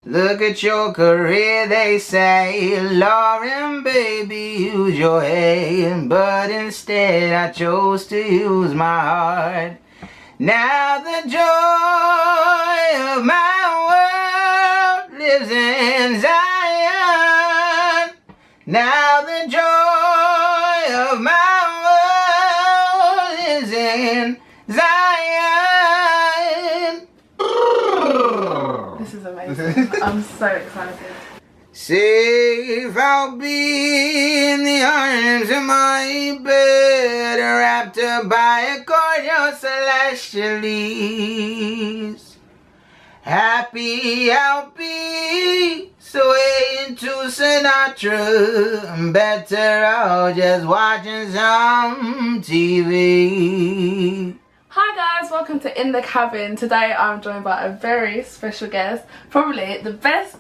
Look at your career, they say, Lauren, baby, use your head. But instead I chose to use my heart. Now the joy of my world lives in Zion. Now the joy of my world is in Zion. This is amazing. I'm so excited. Safe I'll be in the arms of my bed, wrapped up by a cordial celestialese. Happy I'll be, swaying to Sinatra. Better off just watching some TV. Hi guys, welcome to In the Cabin. Today I'm joined by a very special guest, probably the best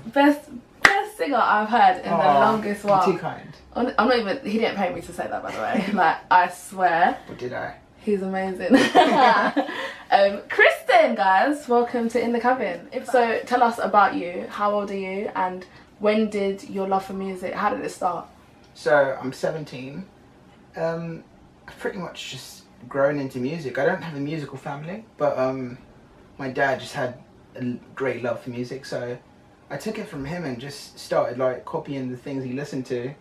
singer I've heard in the longest while. Too kind. I'm not even, he didn't pay me to say that, by the way. Like, I swear. Or did I? He's amazing. Cristen, guys, welcome to In the Cabin. So tell us about you. How old are you? And when did your love for music, how did it start? So I'm 17. I've pretty much just grown into music. I don't have a musical family, but my dad just had a great love for music, so I took it from him and just started like copying the things he listened to.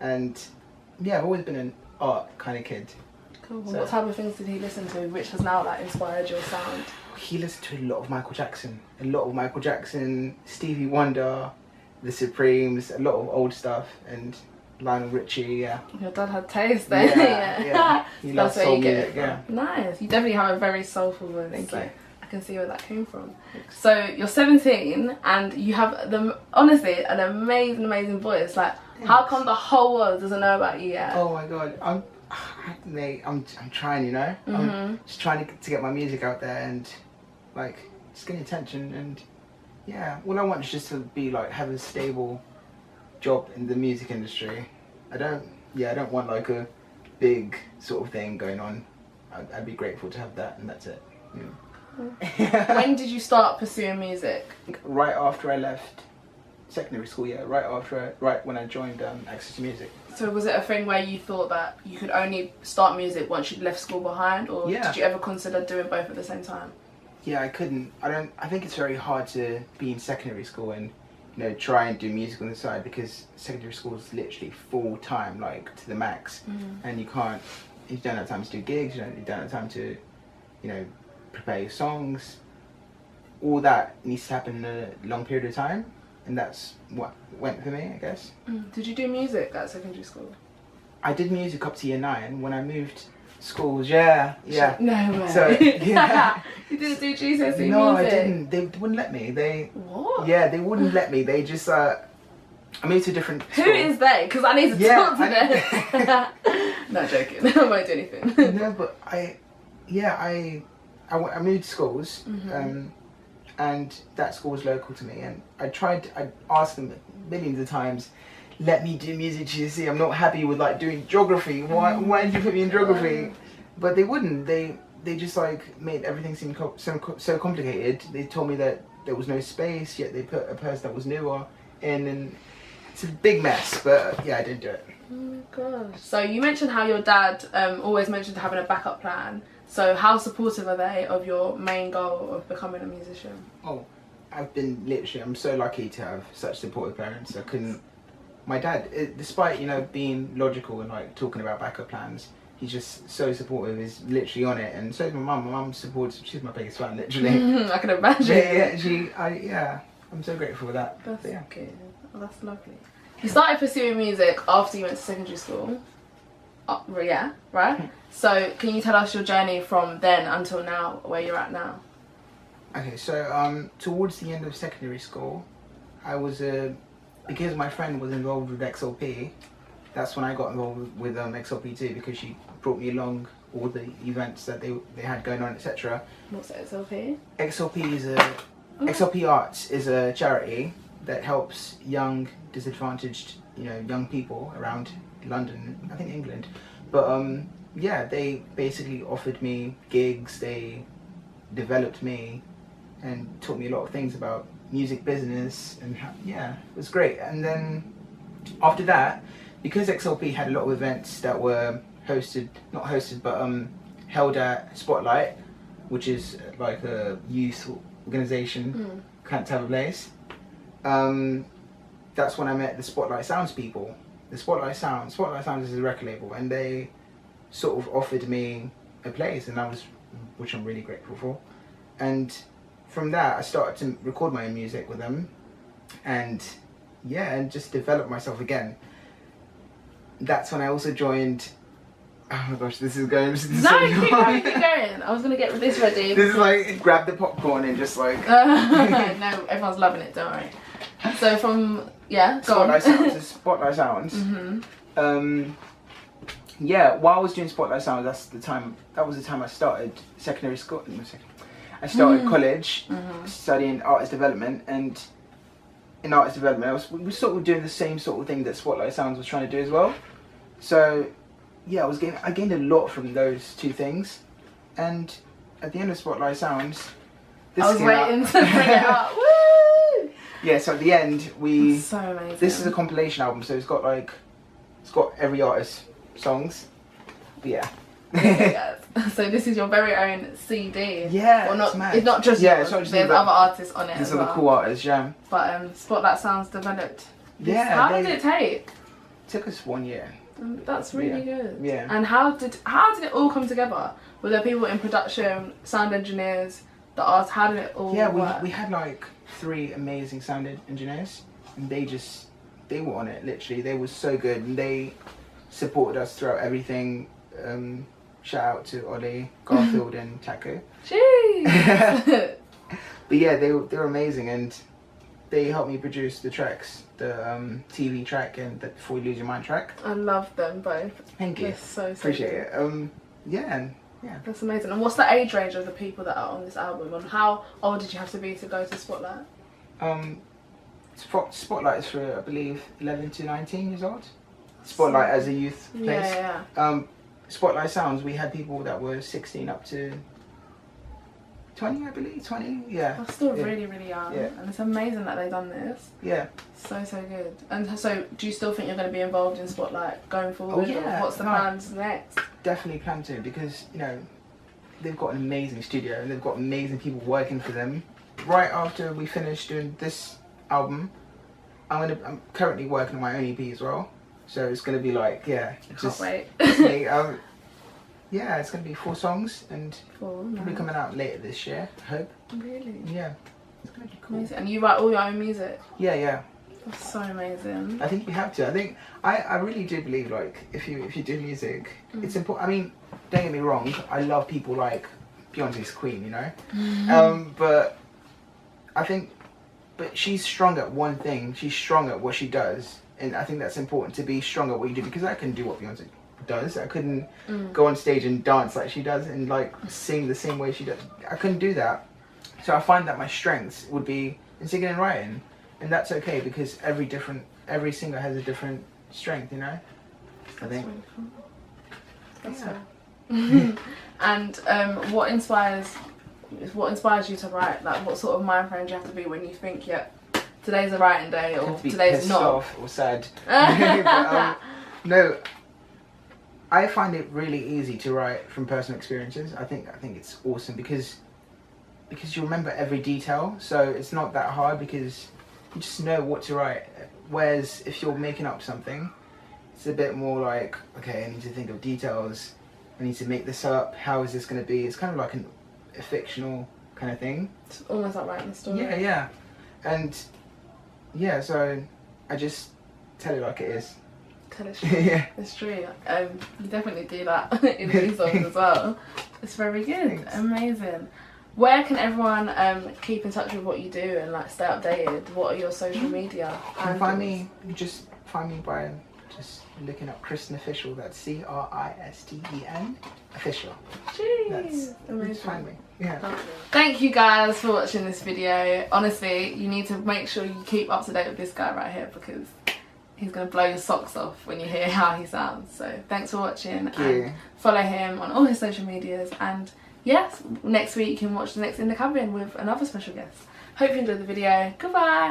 And yeah, I've always been an art kind of kid. Cool. So, what type of things did he listen to which has now like inspired your sound? he listened to a lot of Michael Jackson, Stevie Wonder, The Supremes, a lot of old stuff, and Lionel Richie. Yeah, your dad had taste then. yeah. He loves soul music. Yeah, nice. You definitely have a very soulful voice. Thank you. I can see where that came from. So you're 17 and you have honestly an amazing voice. Like, how come the whole world doesn't know about you yet? Oh my god, I'm trying, you know. I'm just trying to get my music out there and like just getting attention, and yeah, all I want is just to be like have a stable job in the music industry. I don't want like a big sort of thing going on. I'd be grateful to have that, and that's it. Yeah. When did you start pursuing music? Right after I left secondary school, right when I joined Access to Music. So was it a thing where you thought that you could only start music once you'd left school behind, or did you ever consider doing both at the same time? Yeah, I couldn't. I think it's very hard to be in secondary school and try and do music on the side, because secondary school is literally full time, like to the max, and you don't have time to do gigs. You don't have time to, prepare your songs. All that needs to happen in a long period of time, and that's what went for me, I guess. Did you do music at secondary school? I did music up to year 9. When I moved schools, yeah. No way. So, yeah. You didn't do GCSE music? No, I didn't. They wouldn't let me. What? Yeah, they wouldn't let me. They just, I moved to a different school. Who is they? Because I need to talk to them. No, joking. I won't do anything. No, but I moved schools, and that school was local to me, and I asked them millions of times, let me do music GCSE. I'm not happy with like doing geography. Why did you put me in geography? But they wouldn't. They just like made everything seem so complicated. They told me that there was no space, yet they put a person that was newer in, and it's a big mess. But yeah, I didn't do it. Oh gosh. So you mentioned how your dad always mentioned having a backup plan. So how supportive are they of your main goal of becoming a musician? Oh, I'm so lucky to have such supportive parents. My dad, despite being logical and like talking about backup plans, he's just so supportive. He's literally on it, and so is my mum. My mum supports. She's my biggest fan, literally. I can imagine. Yeah. I'm so grateful for that. That's good. Oh, that's lovely. You started pursuing music after you went to secondary school. Yeah, right? So can you tell us your journey from then until now, where you're at now? Okay, so towards the end of secondary school, I was because my friend was involved with XLP, that's when I got involved with XLP too, because she brought me along all the events that they had going on, etc. What's XLP? XLP Arts is a charity that helps young, disadvantaged, young people around London, I think England. But yeah, they basically offered me gigs. They developed me and taught me a lot of things about music business, and yeah, it was great. And then after that, because XLP had a lot of events that were not hosted, but held at Spotlight, which is like a youth organization kind of type of place. That's when I met the Spotlight Sounds people. The Spotlight Sounds is a record label, and they sort of offered me a place, and which I'm really grateful for. And from that, I started to record my own music with them, and just develop myself again. That's when I also joined. Oh my gosh, this is going. Keep going. I was gonna get this ready. This is like grab the popcorn and just like. No, everyone's loving it. Don't worry. So from Spotlight Sounds. While I was doing Spotlight Sounds, that was the time I started secondary school. I started college, studying artist development, and in artist development, we were sort of doing the same sort of thing that Spotlight Sounds was trying to do as well. So, yeah, I gained a lot from those two things, and at the end of Spotlight Sounds, I was waiting to bring it up. Woo! Yeah, so at the end That's so amazing. This is a compilation album, so it's got every artist's songs. But yeah. So this is your very own CD. Yeah, well, it's not just yours. There's other artists on it. There's as other cool artists, yeah. But Spotlight Sounds developed. Yeah. How did it take? It took us 1 year. That's really good. Yeah. And how did it all come together? Were there people in production, sound engineers, the art? How did it all work? We had like 3 amazing sound engineers, and they were on it, literally. They were so good, and they supported us throughout everything. Shout out to Ollie, Garfield and Taco. Jeez! But yeah, they were amazing, and they helped me produce the tracks, the TV track and the Before You Lose Your Mind track. I love them both. Thank you. They're so appreciate good. it. Yeah. That's amazing. And what's the age range of the people that are on this album? And how old did you have to be to go to Spotlight? Spotlight is for, I believe, 11 to 19 years old. Spotlight as a youth place. Yeah. Spotlight Sounds, we had people that were 16 up to 20, I believe. 20, yeah. That's still really, really young. Yeah. And it's amazing that they've done this. Yeah. So good. And so, do you still think you're going to be involved in Spotlight going forward? Oh, yeah. Or what's the plans next? Definitely plan to, because, they've got an amazing studio and they've got amazing people working for them. Right after we finish doing this album, I'm currently working on my own EP as well. So it's going to be like, Can't wait. Yeah, it's going to be 4 songs, and probably coming out later this year, I hope. Really? Yeah. It's going to be cool. Amazing. And you write all your own music? Yeah. That's so amazing. I think you have to. I think, I really do believe, like, if you do music, it's important. I mean, don't get me wrong, I love people like Beyonce's Queen, but I think, she's strong at one thing. She's strong at what she does. And I think that's important, to be strong at what you do, because I couldn't do what Beyonce does. I couldn't go on stage and dance like she does and like sing the same way she does. I couldn't do that. So I find that my strengths would be in singing and writing, and that's okay, because every singer has a different strength, I think. Really cool. That's right. And what inspires you to write? Like, what sort of mind frame do you have to be when you think, today's a writing day, or today's not? Off or sad. But, no, I find it really easy to write from personal experiences. I think it's awesome because you remember every detail, so it's not that hard, because you just know what to write. Whereas if you're making up something, it's a bit more like, okay, I need to think of details. I need to make this up. How is this going to be? It's kind of like a fictional kind of thing. It's almost like writing a story. Yeah. And so I just tell it like it is. Tell it straight. Yeah. It's true. You definitely do that in these songs as well. It's very good. Thanks. Amazing. Where can everyone keep in touch with what you do and like stay updated? What are your social media? You can find me. You just find me by just looking up Cristen Official. That's Cristen Official. Jeez, that's amazing. Just find me. Yeah. Thank you guys for watching this video. Honestly, you need to make sure you keep up to date with this guy right here, because he's going to blow your socks off when you hear how he sounds. So thanks for watching. Thank you. And follow him on all his social medias. And yes, next week you can watch the next In the Cabin with another special guest. Hope you enjoyed the video. Goodbye.